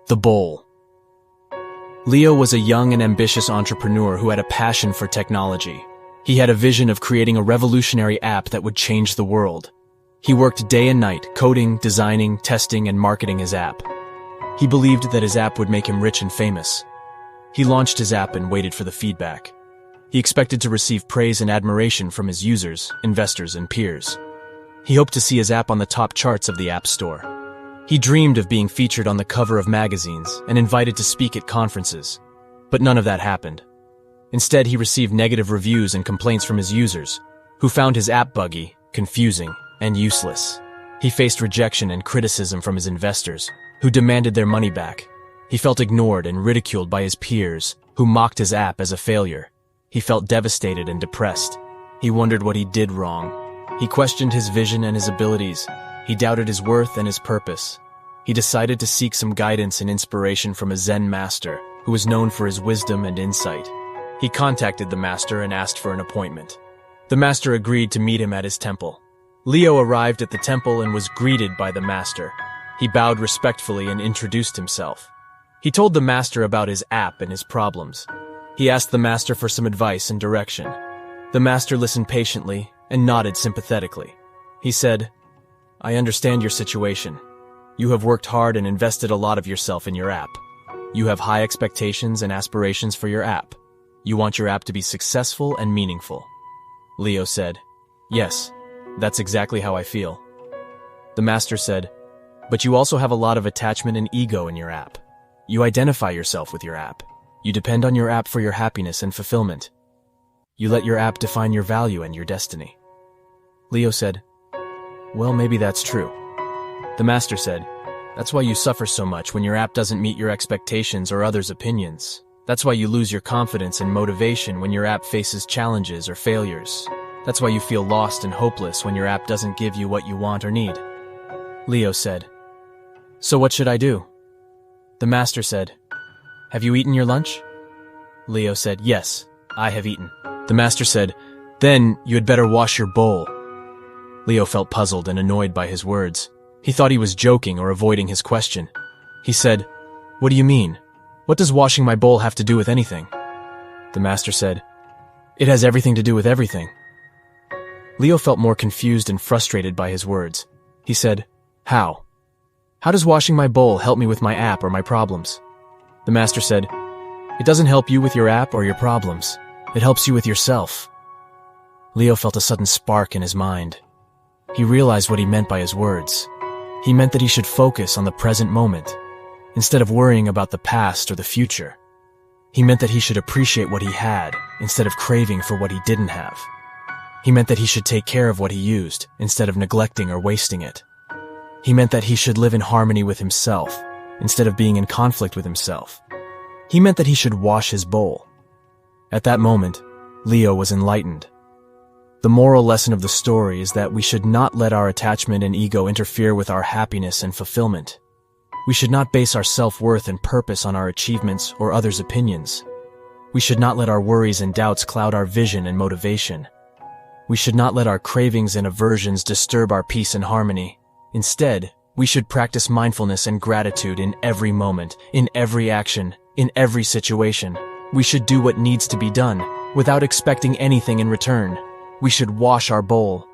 The Bowl. Leo was a young and ambitious entrepreneur who had a passion for technology. He had a vision of creating a revolutionary app that would change the world. He worked day and night, coding, designing, testing, and marketing his app. He believed that his app would make him rich and famous. He launched his app and waited for the feedback. He expected to receive praise and admiration from his users, investors, and peers. He hoped to see his app on the top charts of the App Store. He dreamed of being featured on the cover of magazines and invited to speak at conferences. But none of that happened. Instead, he received negative reviews and complaints from his users, who found his app buggy, confusing, and useless. He faced rejection and criticism from his investors, who demanded their money back. He felt ignored and ridiculed by his peers, who mocked his app as a failure. He felt devastated and depressed. He wondered what he did wrong. He questioned his vision and his abilities. He doubted his worth and his purpose. He decided to seek some guidance and inspiration from a Zen master, who was known for his wisdom and insight. He contacted the master and asked for an appointment. The master agreed to meet him at his temple. Leo arrived at the temple and was greeted by the master. He bowed respectfully and introduced himself. He told the master about his app and his problems. He asked the master for some advice and direction. The master listened patiently and nodded sympathetically. He said, "I understand your situation. You have worked hard and invested a lot of yourself in your app. You have high expectations and aspirations for your app. You want your app to be successful and meaningful." Leo said, "Yes, that's exactly how I feel." The master said, "But you also have a lot of attachment and ego in your app. You identify yourself with your app. You depend on your app for your happiness and fulfillment. You let your app define your value and your destiny." Leo said, "Well, maybe that's true." The master said, "That's why you suffer so much when your app doesn't meet your expectations or others' opinions. That's why you lose your confidence and motivation when your app faces challenges or failures. That's why you feel lost and hopeless when your app doesn't give you what you want or need." Leo said, "So what should I do?" The master said, "Have you eaten your lunch?" Leo said, "Yes, I have eaten." The master said, "Then you had better wash your bowl." Leo felt puzzled and annoyed by his words. He thought he was joking or avoiding his question. He said, "What do you mean? What does washing my bowl have to do with anything?" The master said, "It has everything to do with everything." Leo felt more confused and frustrated by his words. He said, "How? How does washing my bowl help me with my app or my problems?" The master said, "It doesn't help you with your app or your problems. It helps you with yourself." Leo felt a sudden spark in his mind. He realized what he meant by his words. He meant that he should focus on the present moment, instead of worrying about the past or the future. He meant that he should appreciate what he had, instead of craving for what he didn't have. He meant that he should take care of what he used, instead of neglecting or wasting it. He meant that he should live in harmony with himself, instead of being in conflict with himself. He meant that he should wash his bowl. At that moment, Leo was enlightened. The moral lesson of the story is that we should not let our attachment and ego interfere with our happiness and fulfillment. We should not base our self-worth and purpose on our achievements or others' opinions. We should not let our worries and doubts cloud our vision and motivation. We should not let our cravings and aversions disturb our peace and harmony. Instead, we should practice mindfulness and gratitude in every moment, in every action, in every situation. We should do what needs to be done, without expecting anything in return. We should wash our bowl,